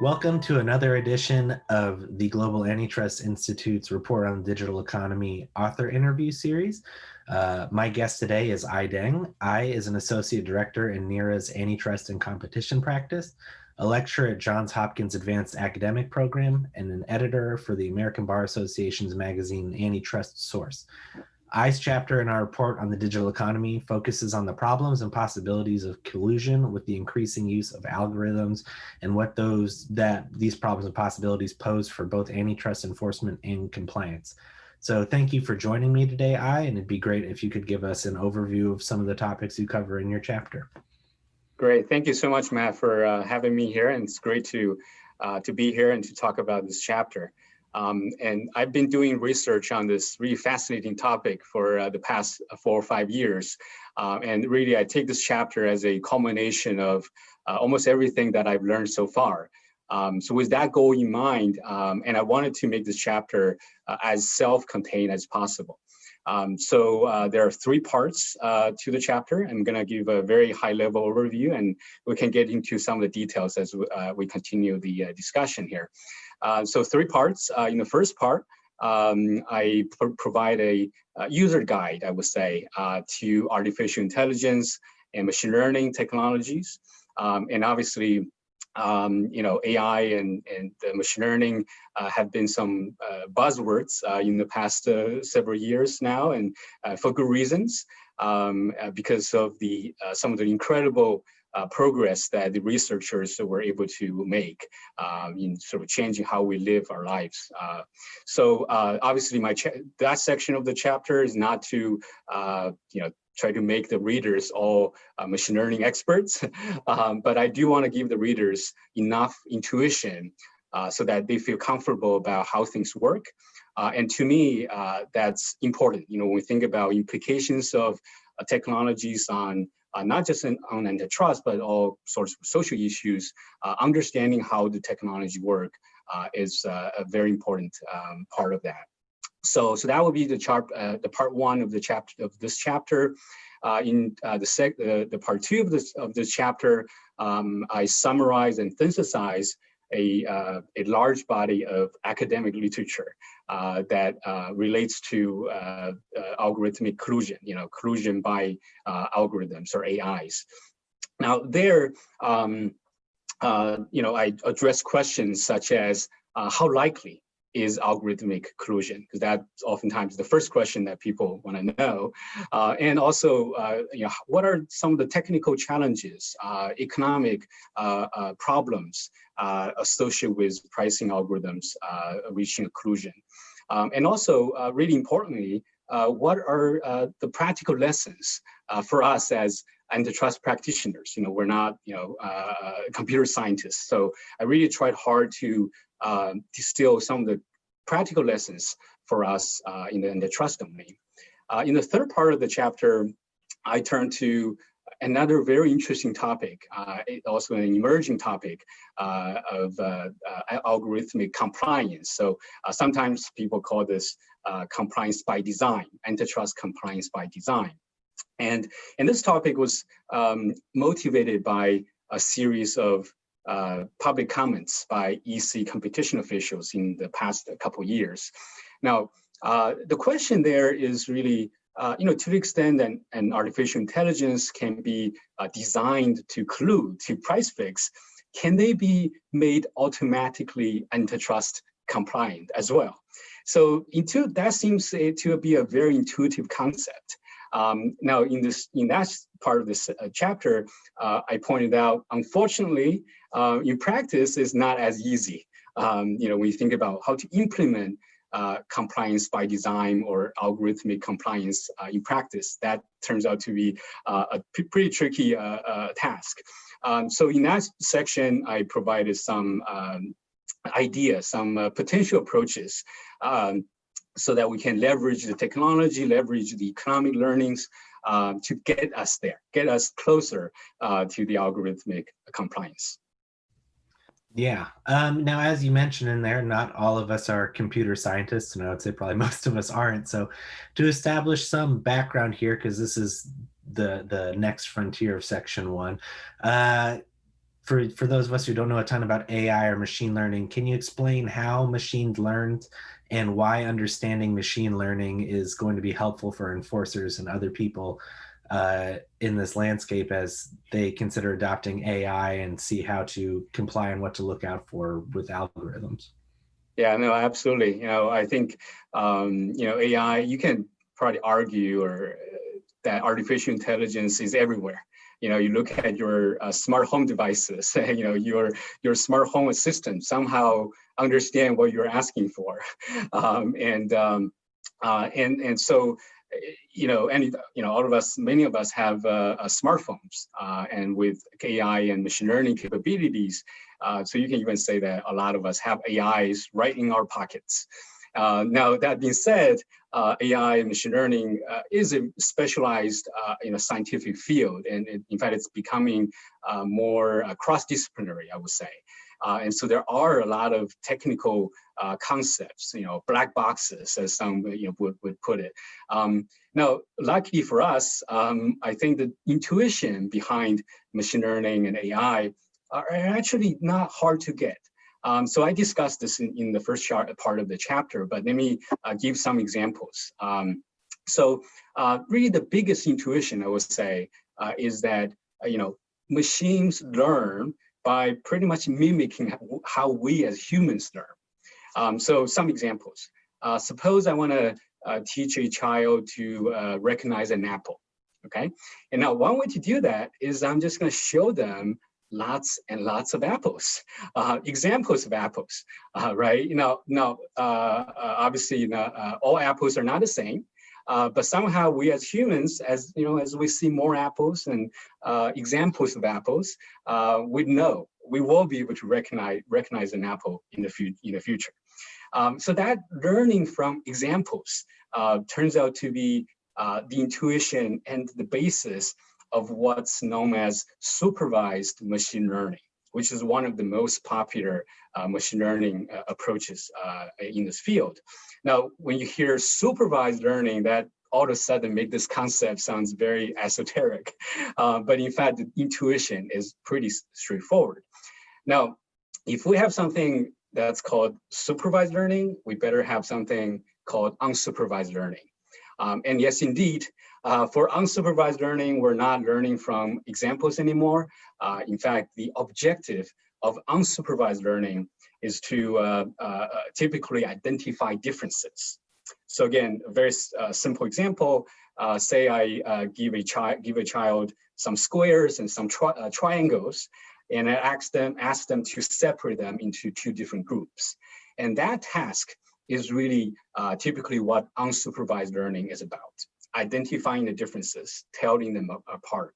Welcome to another edition of the Global Antitrust Institute's Report on the Digital Economy author interview series. My guest today is Deng. Is an associate director in NERA's Antitrust and Competition Practice, a lecturer at Johns Hopkins Advanced Academic Program, and an editor for the American Bar Association's magazine Antitrust Source. I's chapter in our report on the digital economy focuses on the problems and possibilities of collusion with the increasing use of algorithms and what these problems and possibilities pose for both antitrust enforcement and compliance. So thank you for joining me today, and it'd be great if you could give us an overview of some of the topics you cover in your chapter. Great. Thank you so much, Matt, for having me here. And it's great to be here and to talk about this chapter. And I've been doing research on this really fascinating topic for the past 4 or 5 years. And really, I take this chapter as a culmination of almost everything that I've learned so far. So with that goal in mind, and I wanted to make this chapter as self-contained as possible. So there are 3 parts to the chapter. I'm going to give a very high-level overview, and we can get into some of the details as we continue the discussion here. So 3 parts. In the first part, I provide a user guide, I would say, to artificial intelligence and machine learning technologies. And obviously, AI and machine learning have been some buzzwords in the past several years now, and for good reasons, because of some of the incredible progress that the researchers were able to make in sort of changing how we live our lives. So obviously, that section of the chapter is not to try to make the readers all machine learning experts, but I do want to give the readers enough intuition so that they feel comfortable about how things work. And to me, that's important. When we think about implications of technologies on not just on antitrust, but all sorts of social issues, understanding how the technology work is a very important part of that. So that would be the part 1 of this chapter. In the part 2 of this chapter, I summarize and synthesize a large body of academic literature that relates to algorithmic collusion, collusion by algorithms or AIs. Now there, I address questions such as how likely is algorithmic collusion, because that's oftentimes the first question that people want to know. And also, what are some of the technical challenges, economic problems associated with pricing algorithms reaching a collusion? And also, really importantly, what are the practical lessons for us as antitrust practitioners? We're not, computer scientists. So I really tried hard to distill some of the practical lessons for us in the antitrust domain. In the third part of the chapter, I turn to another very interesting topic, also an emerging topic of algorithmic compliance. So sometimes people call this compliance by design, antitrust compliance by design. And this topic was motivated by a series of public comments by EC competition officials in the past couple of years. Now, the question there is really, to the extent that an artificial intelligence can be designed to collude, to price fix, can they be made automatically antitrust compliant as well? So that seems to be a very intuitive concept. Now, in that part of this chapter, I pointed out, unfortunately, in practice, it's not as easy. When you think about how to implement compliance by design or algorithmic compliance in practice, that turns out to be a pretty tricky task. So in that section, I provided some ideas, some potential approaches so that we can leverage the technology, leverage the economic learnings to get us there, get us closer to the algorithmic compliance. Yeah. Now, as you mentioned in there, not all of us are computer scientists, and I would say probably most of us aren't. So to establish some background here, because this is the next frontier of section 1, for those of us who don't know a ton about AI or machine learning, can you explain how machines learned and why understanding machine learning is going to be helpful for enforcers and other people in this landscape as they consider adopting AI and see how to comply and what to look out for with algorithms? Yeah, no, absolutely. I think, AI, you can probably argue or that artificial intelligence is everywhere. You look at your smart home devices, your smart home assistant somehow understand what you're asking for. And so, all of us, many of us have smartphones, and with AI and machine learning capabilities, so you can even say that a lot of us have AIs right in our pockets. Now, that being said, AI and machine learning is a specialized scientific field, and in fact, it's becoming more cross-disciplinary, I would say. And so there are a lot of technical concepts, black boxes, as some would put it. Now, luckily for us, I think the intuition behind machine learning and AI are actually not hard to get. So I discussed this in the first part of the chapter, but let me give some examples. So really the biggest intuition, I would say, is that, machines learn by pretty much mimicking how we as humans learn. So some examples. Suppose I want to teach a child to recognize an apple, okay? And now one way to do that is I'm just going to show them lots and lots of apples, examples of apples, right? Obviously, all apples are not the same, but somehow we as humans, as we see more apples and examples of apples, we will be able to recognize an apple in the future. So that learning from examples turns out to be the intuition and the basis of what's known as supervised machine learning, which is one of the most popular machine learning approaches in this field. Now, when you hear supervised learning, that all of a sudden make this concept sounds very esoteric, but in fact, the intuition is pretty straightforward. Now, if we have something that's called supervised learning, we better have something called unsupervised learning. And yes, indeed, for unsupervised learning, we're not learning from examples anymore. In fact, the objective of unsupervised learning is to typically identify differences. So again, a very simple example, say I give a child some squares and some triangles, and I ask them to separate them into two different groups. And that task is really typically what unsupervised learning is about, identifying the differences, telling them apart.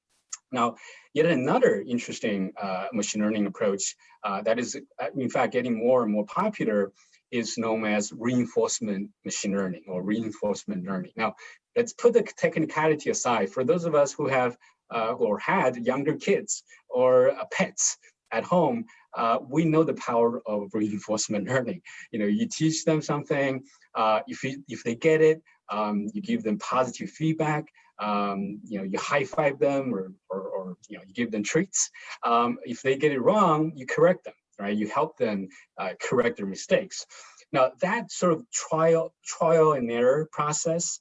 Now, yet another interesting machine learning approach that is, in fact, getting more and more popular is known as reinforcement machine learning or reinforcement learning. Now, let's put the technicality aside. For those of us who have or had younger kids or pets at home, we know the power of reinforcement learning. You teach them something, if they get it, you give them positive feedback, you high five them or you give them treats. If they get it wrong, you correct them, right? You help them correct their mistakes. Now that sort of trial and error process,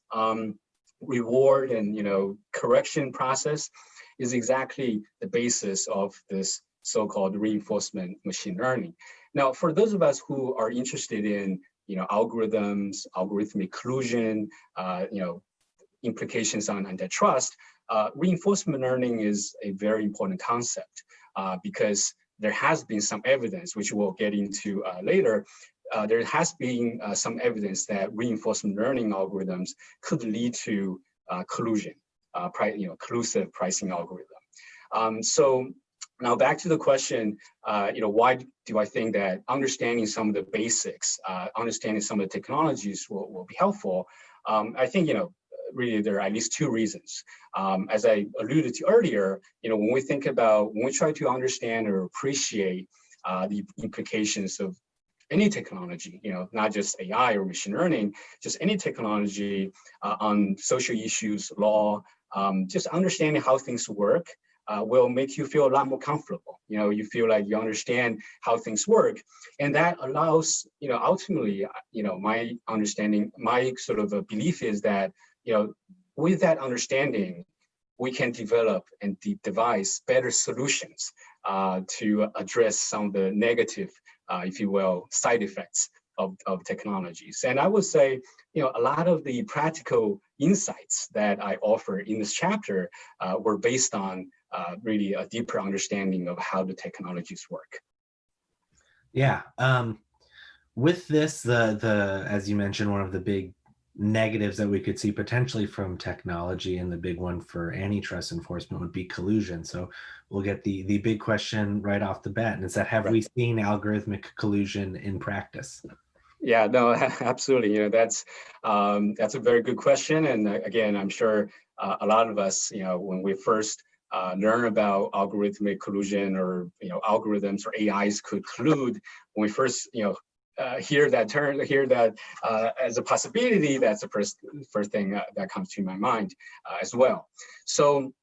reward and correction process is exactly the basis of this so-called reinforcement machine learning. Now, for those of us who are interested in algorithms, algorithmic collusion, implications on antitrust, reinforcement learning is a very important concept because there has been some evidence, which we'll get into later. There has been some evidence that reinforcement learning algorithms could lead to collusion, collusive pricing algorithm. So now back to the question, why do I think that understanding some of the basics, understanding some of the technologies will be helpful? I think, really there are at least two reasons. As I alluded to earlier, when we try to understand or appreciate the implications of any technology, not just AI or machine learning, just any technology on social issues, law, just understanding how things work will make you feel a lot more comfortable. You feel like you understand how things work, and that allows, ultimately, my understanding, my sort of a belief is that, with that understanding, we can develop and devise better solutions to address some of the negative, if you will, side effects of technologies. And I would say, a lot of the practical insights that I offer in this chapter were based on really a deeper understanding of how the technologies work. Yeah. With this, the as you mentioned, one of the big negatives that we could see potentially from technology, and the big one for antitrust enforcement, would be collusion. So we'll get the big question right off the bat, and is that, have we seen algorithmic collusion in practice? Yeah, no, absolutely. That's a very good question. And again, I'm sure a lot of us, when we first learn about algorithmic collusion, or algorithms or AIs could collude, when we first hear that term, hear that as a possibility, that's the first thing that comes to my mind as well. So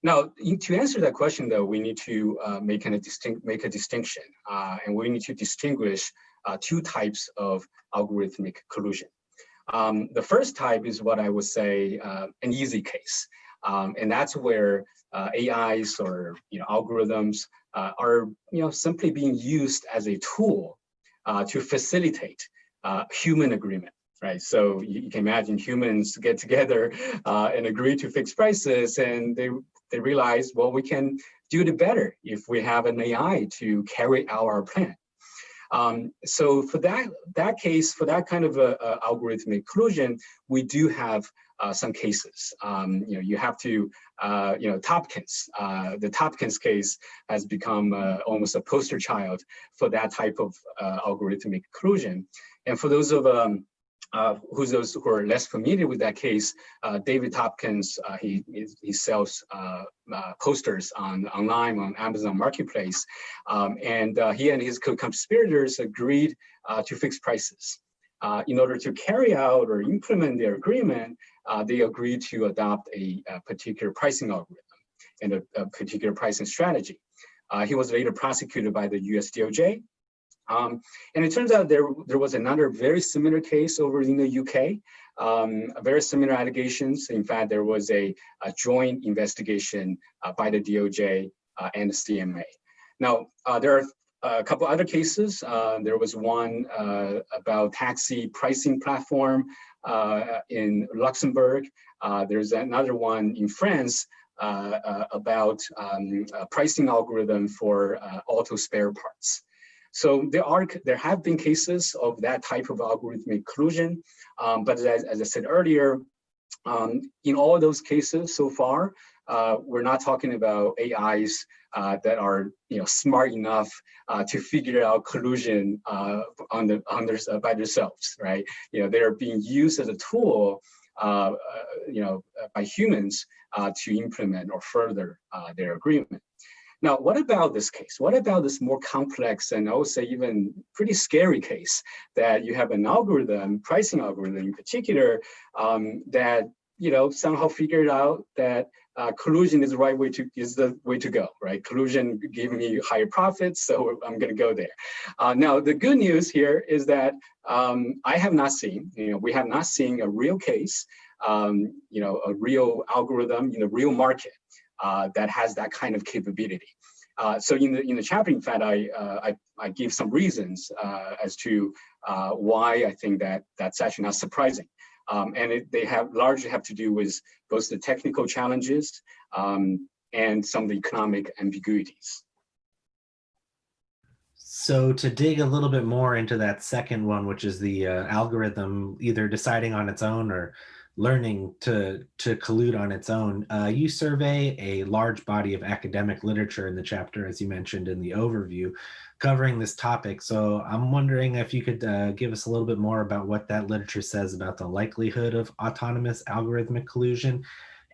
now, to answer that question, though, we need to make a distinction, and we need to distinguish two types of algorithmic collusion. The first type is what I would say an easy case, and that's where AIs or algorithms are simply being used as a tool to facilitate human agreement. Right, so you can imagine humans get together and agree to fix prices, and they realize, well, we can do it better if we have an AI to carry out our plan. So for that case, for that kind of algorithmic collusion, we do have some cases. You have to, Tompkins. The Tompkins case has become almost a poster child for that type of algorithmic collusion. And for those of those who are less familiar with that case, David Tompkins, he sells posters online on Amazon Marketplace, and he and his co-conspirators agreed to fix prices. In order to carry out or implement their agreement, they agreed to adopt a particular pricing algorithm and a particular pricing strategy. He was later prosecuted by the US DOJ. And it turns out there was another very similar case over in the UK, very similar allegations. In fact, there was a joint investigation by the DOJ and the CMA. Now, there are a couple other cases. There was one about taxi pricing platform in Luxembourg. There's another one in France about a pricing algorithm for auto spare parts. So there have been cases of that type of algorithmic collusion, but as I said earlier, in all those cases so far, we're not talking about AIs that are smart enough to figure out collusion by themselves, right? They are being used as a tool, by humans to implement or further their agreement. Now, what about this case? What about this more complex and I would say even pretty scary case that you have an algorithm, pricing algorithm in particular, that somehow figured out that collusion is the way to go, right? Collusion gave me higher profits, so I'm going to go there. Now, the good news here is that I have not seen, we have not seen a real case, a real algorithm in a real market that has that kind of capability. So in the chapter, in fact, I give some reasons as to why I think that that's actually not surprising. And they largely have to do with both the technical challenges and some of the economic ambiguities. So to dig a little bit more into that second one, which is the algorithm either deciding on its own or learning to collude on its own, you survey a large body of academic literature in the chapter, as you mentioned in the overview, covering this topic. So I'm wondering if you could give us a little bit more about what that literature says about the likelihood of autonomous algorithmic collusion,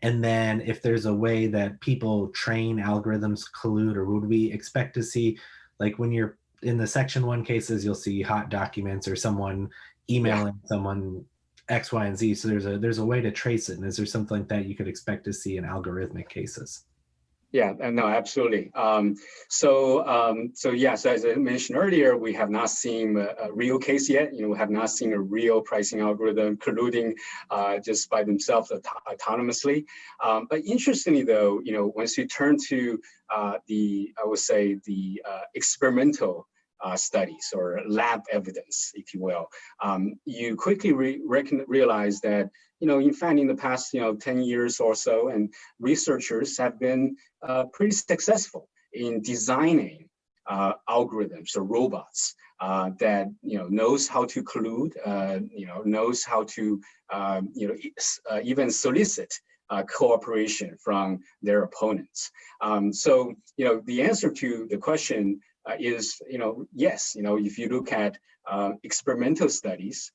and then if there's a way that people train algorithms collude, or would we expect to see, like when you're in the section 1 cases, you'll see hot documents or someone emailing someone X, Y, and Z. So there's a way to trace it. And is there something like that you could expect to see in algorithmic cases? Yeah, no, absolutely. So yes, as I mentioned earlier, we have not seen a real case yet. We have not seen a real pricing algorithm colluding just by themselves autonomously. But interestingly, though, once you turn to I would say, the experimental studies or lab evidence, if you will, you quickly realize that in fact, in the past 10 years or so, and researchers have been pretty successful in designing algorithms or robots that knows how to collude, knows how to even solicit cooperation from their opponents. So the answer to the question is yes. If you look at experimental studies,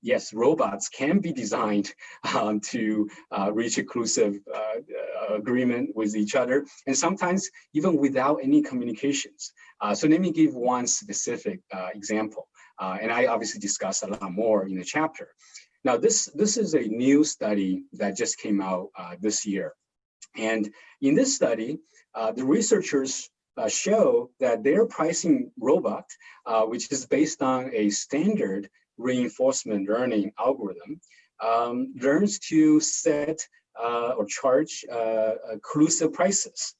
yes, robots can be designed to reach inclusive agreement with each other, and sometimes even without any communications. So let me give one specific example, and I obviously discuss a lot more in the chapter. Now, this is a new study that just came out this year, and in this study, the researchers show that their pricing robot, which is based on a standard reinforcement learning algorithm, learns to set or charge collusive prices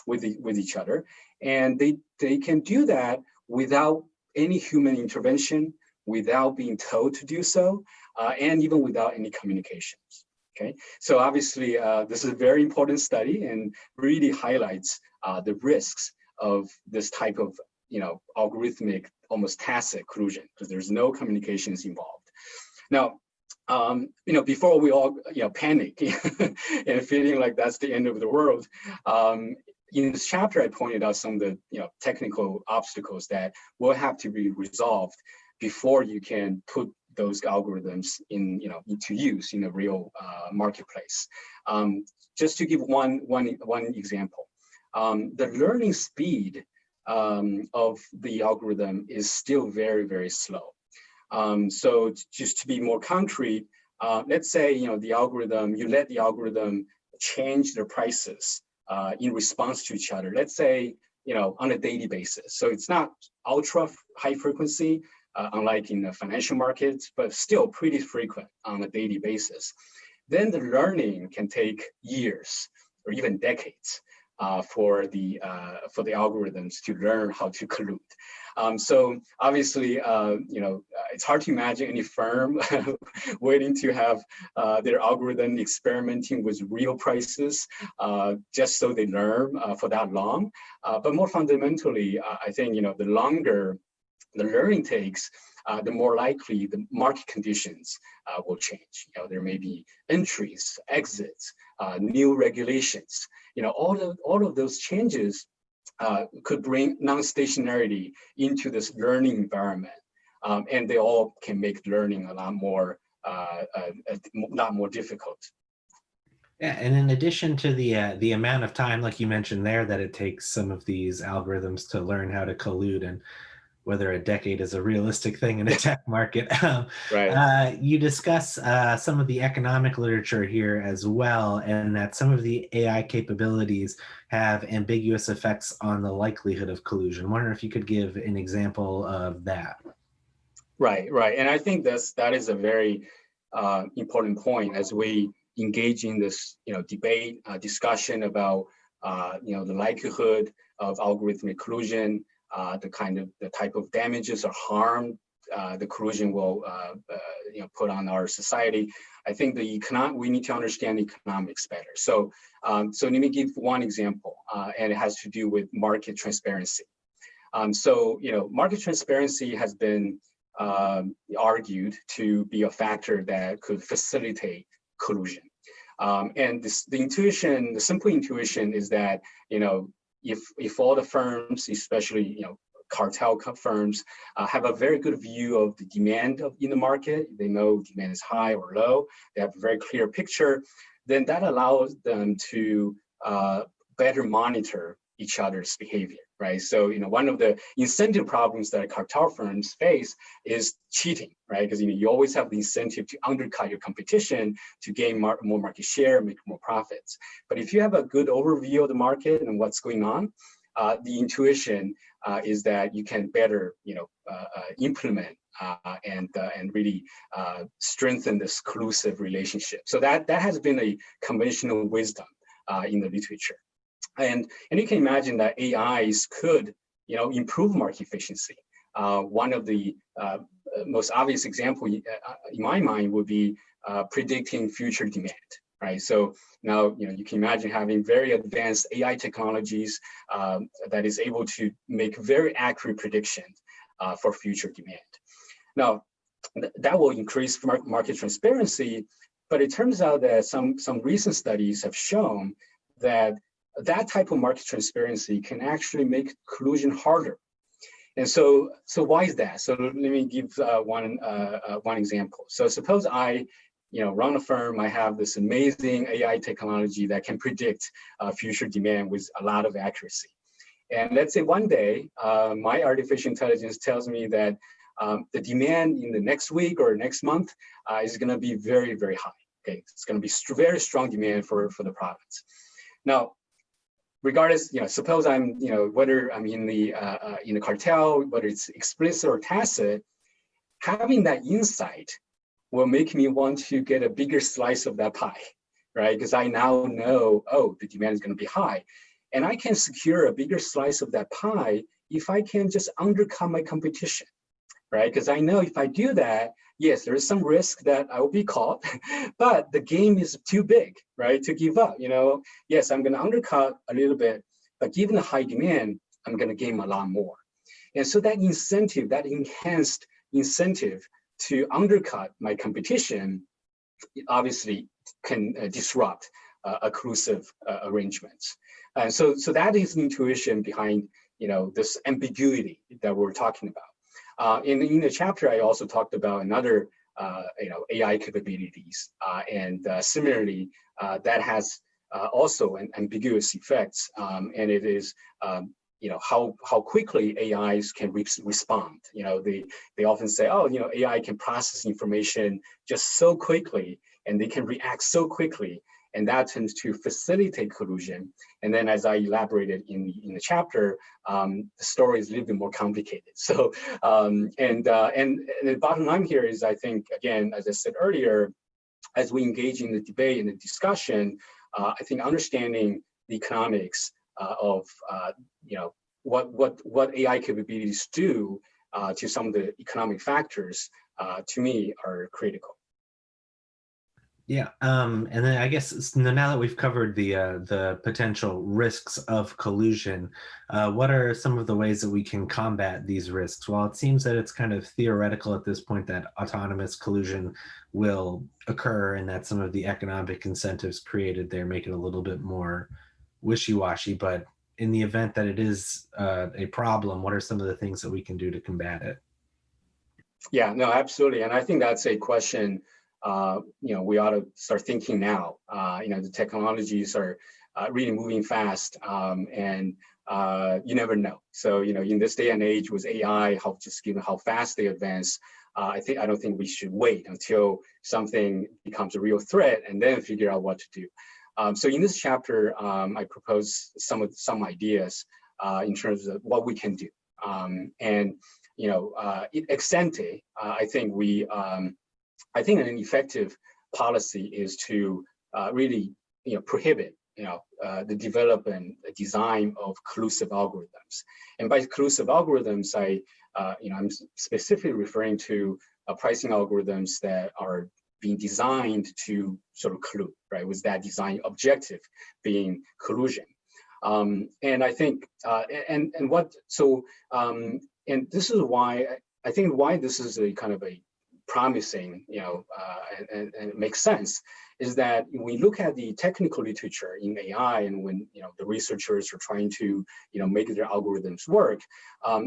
with each other, and they can do that without any human intervention, without being told to do so, and even without any communications. Okay, so obviously this is a very important study and really highlights the risks of this type of algorithmic, almost tacit collusion, because there's no communications involved. Now, before we all panic and feeling like that's the end of the world, in this chapter I pointed out some of the technical obstacles that will have to be resolved before you can put those algorithms into use in a real marketplace. Just to give one example, the learning speed of the algorithm is still very, very slow. So just to be more concrete, let's say you let the algorithm change their prices in response to each other. Let's say on a daily basis. So it's not ultra high frequency, unlike in the financial markets, but still pretty frequent on a daily basis. Then the learning can take years or even decades for the algorithms to learn how to collude. So obviously, it's hard to imagine any firm waiting to have their algorithm experimenting with real prices just so they learn for that long. But more fundamentally, I think the longer the learning takes, the more likely the market conditions will change. There may be entries, exits, new regulations. All of those changes could bring non-stationarity into this learning environment, and they all can make learning a lot more difficult. Yeah, and in addition to the amount of time, like you mentioned there, that it takes some of these algorithms to learn how to collude, and whether a decade is a realistic thing in a tech market. Right. You discuss some of the economic literature here as well, and that some of the AI capabilities have ambiguous effects on the likelihood of collusion. I wonder if you could give an example of that. Right. And I think that is a very important point as we engage in this debate, discussion about the likelihood of algorithmic collusion, the type of damages or harm the collusion will put on our society. I think we need to understand economics better. So let me give one example, and it has to do with market transparency. So market transparency has been argued to be a factor that could facilitate collusion. And the simple intuition is that if all the firms, especially cartel firms, have a very good view of the demand in the market, they know demand is high or low, they have a very clear picture, then that allows them to better monitor each other's behavior, right? So, one of the incentive problems that cartel firms face is cheating, right? Because, you always have the incentive to undercut your competition to gain more market share, make more profits. But if you have a good overview of the market and what's going on, the intuition is that you can better, implement and really strengthen this collusive relationship. So that has been a conventional wisdom in the literature, and you can imagine that AIs could, improve market efficiency. One of the most obvious example in my mind would be predicting future demand. Right. So now, you can imagine having very advanced AI technologies that is able to make very accurate predictions for future demand. Now, that will increase market transparency, but it turns out that some recent studies have shown that type of market transparency can actually make collusion harder. And so why is that? So let me give one example. So suppose I run a firm, I have this amazing AI technology that can predict future demand with a lot of accuracy. And let's say one day, my artificial intelligence tells me that the demand in the next week or next month is going to be very, very high. Okay, it's going to be very strong demand for the products. Now, regardless, suppose I'm, whether I'm in the cartel, whether it's explicit or tacit, having that insight will make me want to get a bigger slice of that pie, right? Because I now know, oh, the demand is going to be high. And I can secure a bigger slice of that pie if I can just undercut my competition, right? Because I know if I do that, yes, there is some risk that I will be caught, but the game is too big, right, to give up. Yes, I'm going to undercut a little bit, but given the high demand, I'm going to gain a lot more. And so that incentive, that enhanced incentive to undercut my competition, obviously can disrupt occlusive arrangements. And so that is the intuition behind this ambiguity that we're talking about. In the chapter, I also talked about another AI capabilities, and similarly, that has also an ambiguous effects, and it is how quickly AIs can respond. They often say, oh, AI can process information just so quickly, and they can react so quickly, and that tends to facilitate collusion. And then, as I elaborated in the chapter, the story is a little bit more complicated. So, and the bottom line here is, I think, again, as I said earlier, as we engage in the debate and the discussion, I think understanding the economics of what AI capabilities do to some of the economic factors, to me, are critical. Yeah, and then I guess now that we've covered the potential risks of collusion, what are some of the ways that we can combat these risks? While it seems that it's kind of theoretical at this point that autonomous collusion will occur and that some of the economic incentives created there make it a little bit more wishy-washy, but in the event that it is a problem, what are some of the things that we can do to combat it? Yeah, no, absolutely. And I think that's a question we ought to start thinking now. The technologies are really moving fast, and you never know. So, in this day and age with AI, given how fast they advance, I don't think we should wait until something becomes a real threat and then figure out what to do. So in this chapter, I propose some ideas in terms of what we can do. Ex ante, I think an effective policy is to really, prohibit, the development, the design of collusive algorithms. And by collusive algorithms, I'm specifically referring to pricing algorithms that are being designed to sort of collude, right, with that design objective being collusion. And I think, and this is why I think this is a kind of a promising, and it makes sense, is that when we look at the technical literature in AI, and when the researchers are trying to make their algorithms work,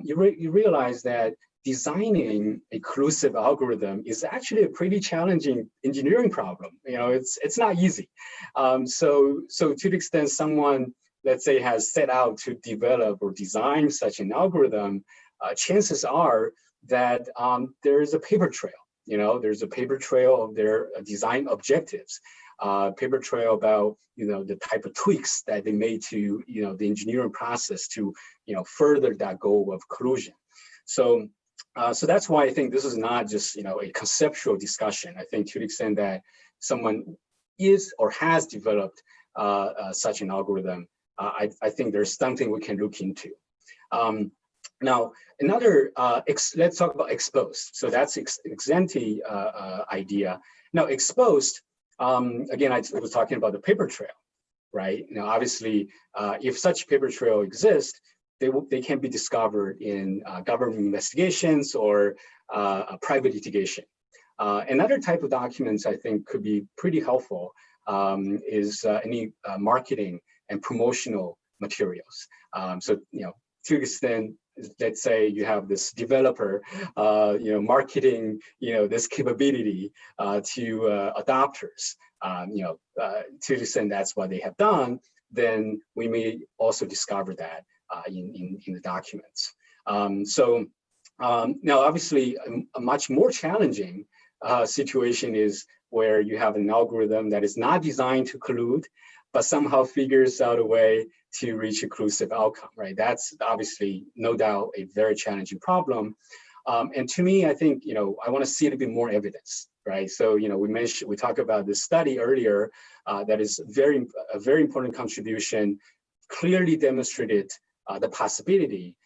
you realize that designing a collusive algorithm is actually a pretty challenging engineering problem. It's not easy. So to the extent someone, let's say, has set out to develop or design such an algorithm, chances are that there is a paper trail. There's a paper trail of their design objectives, paper trail about the type of tweaks that they made to the engineering process to further that goal of collusion. So that's why I think this is not just a conceptual discussion. I think to the extent that someone is or has developed such an algorithm, I think there's something we can look into. Now, another, let's talk about exposed. So that's ex-ante idea. Now, exposed, again, I was talking about the paper trail, right? Obviously, if such paper trail exists, they can be discovered in government investigations or private litigation. Another type of documents I think could be pretty helpful is any marketing and promotional materials. So, to the extent, let's say you have this developer, marketing, this capability to adopters, to the extent that's what they have done, then we may also discover that in the documents. Now, obviously, a much more challenging situation is where you have an algorithm that is not designed to collude, but somehow figures out a way to reach a collusive outcome, right? That's obviously, no doubt, a very challenging problem. And to me, I think, I want to see a bit more evidence, right? So, we talked about this study earlier that is a very important contribution, clearly demonstrated the possibility,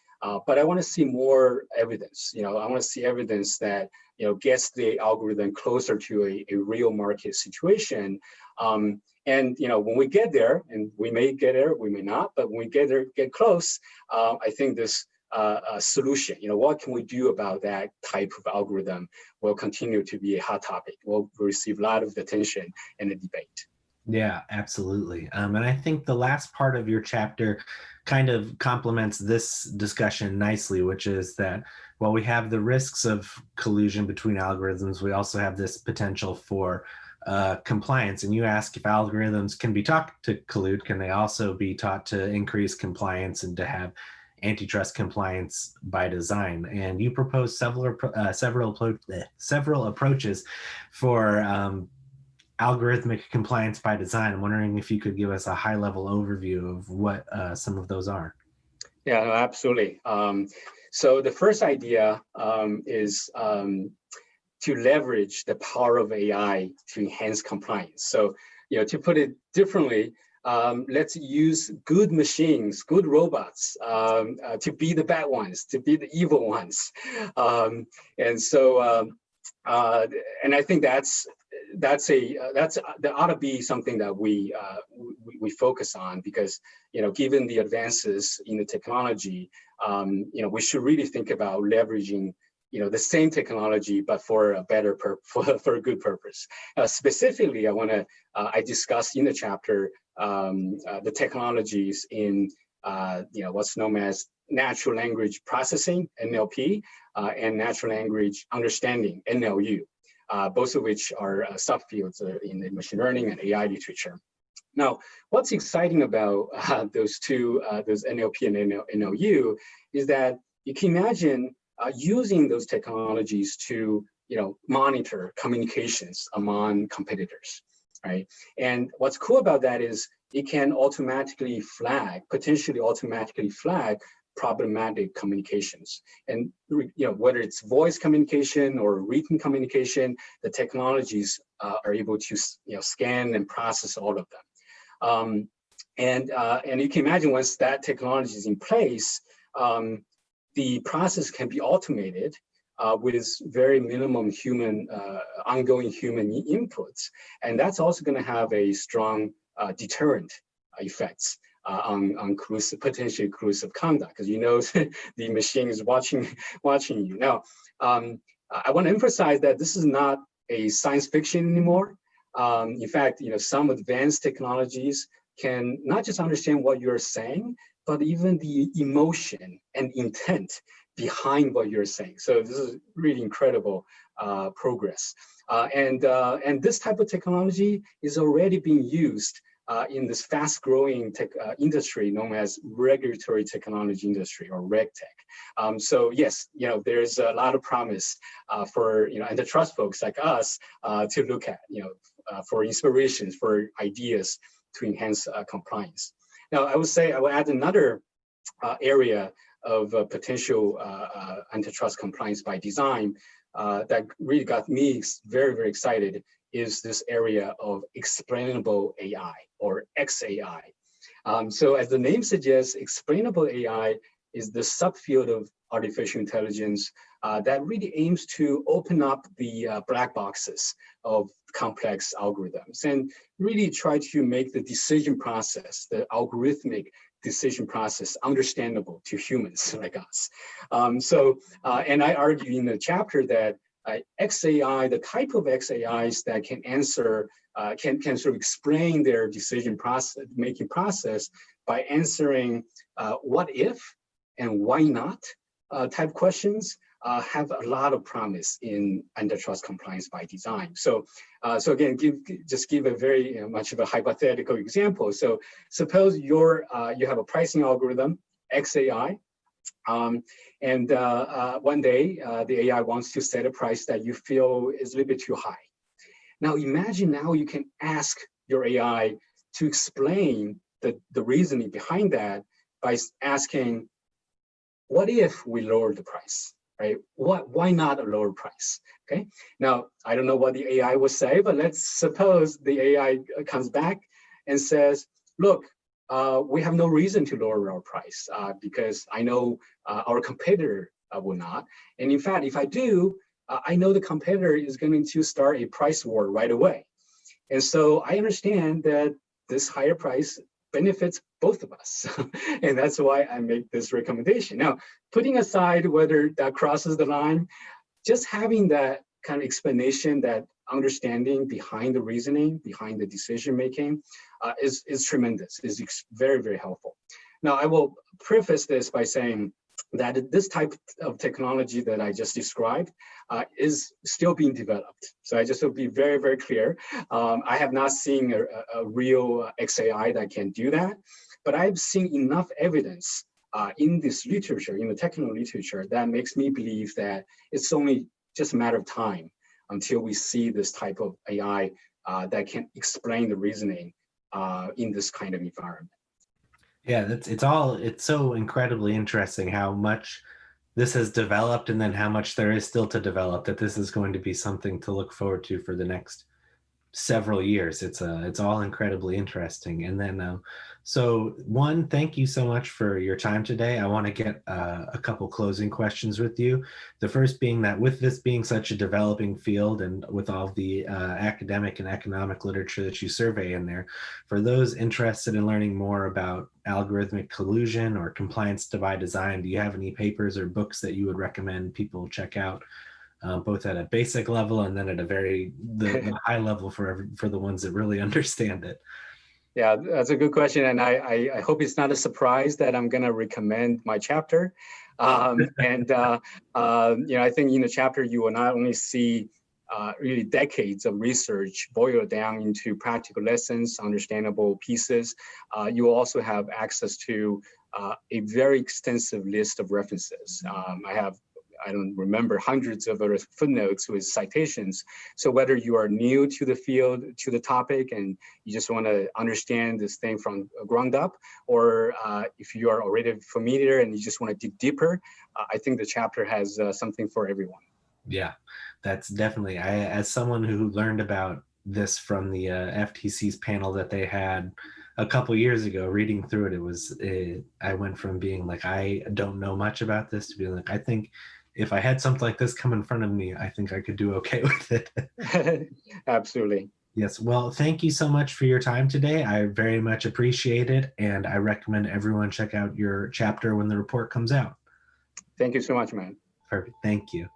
but I want to see more evidence. I want to see evidence that gets the algorithm closer to a real market situation. And when we get there, and we may get there, we may not, but when we get close, I think this solution, what can we do about that type of algorithm, will continue to be a hot topic. Will receive a lot of attention in the debate. Yeah, absolutely. And I think the last part of your chapter kind of complements this discussion nicely, which is that while we have the risks of collusion between algorithms, we also have this potential for compliance. And you ask if algorithms can be taught to collude, can they also be taught to increase compliance and to have antitrust compliance by design? And you propose several approaches for algorithmic compliance by design. I'm wondering if you could give us a high-level overview of what some of those are. Yeah, no, absolutely. So the first idea is to leverage the power of AI to enhance compliance. So, to put it differently, let's use good machines, good robots to be the bad ones, to be the evil ones. And I think that ought to be something that we focus on, because given the advances in the technology, we should really think about leveraging the same technology but for a better for a good purpose. Specifically, I discussed in the chapter the technologies in what's known as natural language processing (NLP) and natural language understanding (NLU). Both of which are subfields in the machine learning and AI literature. Now, what's exciting about those NLP and NLU is that you can imagine using those technologies to monitor communications among competitors, right? And what's cool about that is it can potentially automatically flag problematic communications. And whether it's voice communication or written communication, the technologies are able to scan and process all of them. And you can imagine, once that technology is in place, the process can be automated with very minimum ongoing human inputs. And that's also going to have a strong deterrent effects on potentially collusive conduct, because the machine is watching you. Now, I want to emphasize that this is not a science fiction anymore. In fact, some advanced technologies can not just understand what you're saying, but even the emotion and intent behind what you're saying. So this is really incredible progress. And this type of technology is already being used in this fast-growing tech industry known as regulatory technology industry, or RegTech. So yes, there's a lot of promise for antitrust folks like us to look at, for inspirations, for ideas to enhance compliance. Now, I will add another area of potential antitrust compliance by design that really got me very, very excited is this area of explainable AI, or XAI. So as the name suggests, explainable AI is the subfield of artificial intelligence that really aims to open up the black boxes of complex algorithms and really try to make the decision process, the algorithmic decision process, understandable to humans like us. And I argue in the chapter that XAI, the type of XAIs that can answer, can sort of explain their decision process, making process by answering what if and why not type questions, have a lot of promise in antitrust compliance by design. So again, just give a very much of a hypothetical example. So suppose you have a pricing algorithm, XAI, and one day the AI wants to set a price that you feel is a little bit too high. Now imagine now you can ask your AI to explain the reasoning behind that by asking, what if we lower the price, right? Why not a lower price, okay? Now, I don't know what the AI will say, but let's suppose the AI comes back and says, look, we have no reason to lower our price because I know our competitor will not. And in fact, if I do, I know the competitor is going to start a price war right away. And so I understand that this higher price benefits both of us. And that's why I make this recommendation. Now, putting aside whether that crosses the line, just having that kind of explanation, that understanding behind the reasoning, behind the decision-making is tremendous, is very, very helpful. Now, I will preface this by saying that this type of technology that I just described is still being developed. So I just will be very, very clear. I have not seen a real XAI that can do that, but I've seen enough evidence in this literature, in the technical literature, that makes me believe that it's only just a matter of time until we see this type of AI that can explain the reasoning in this kind of environment. Yeah, it's so incredibly interesting how much this has developed and then how much there is still to develop, that this is going to be something to look forward to for the next several years. It's all incredibly interesting. And then so one, thank you so much for your time today. I want to get a couple closing questions with you. The first being that with this being such a developing field and with all the academic and economic literature that you survey in there, for those interested in learning more about algorithmic collusion or compliance by design, do you have any papers or books that you would recommend people check out? Both at a basic level and then at the high level for the ones that really understand it. Yeah, that's a good question, and I hope it's not a surprise that I'm going to recommend my chapter. I think in the chapter you will not only see really decades of research boiled down into practical lessons, understandable pieces. You will also have access to a very extensive list of references. I don't remember, hundreds of other footnotes with citations. So whether you are new to the field, to the topic, and you just want to understand this thing from ground up, or if you are already familiar and you just want to dig deeper, I think the chapter has something for everyone. Yeah, that's definitely, as someone who learned about this from the FTC's panel that they had a couple years ago, reading through it, I went from being like, I don't know much about this, to being like, I think if I had something like this come in front of me, I think I could do okay with it. Absolutely. Yes. Well, thank you so much for your time today. I very much appreciate it. And I recommend everyone check out your chapter when the report comes out. Thank you so much, man. Perfect. Thank you.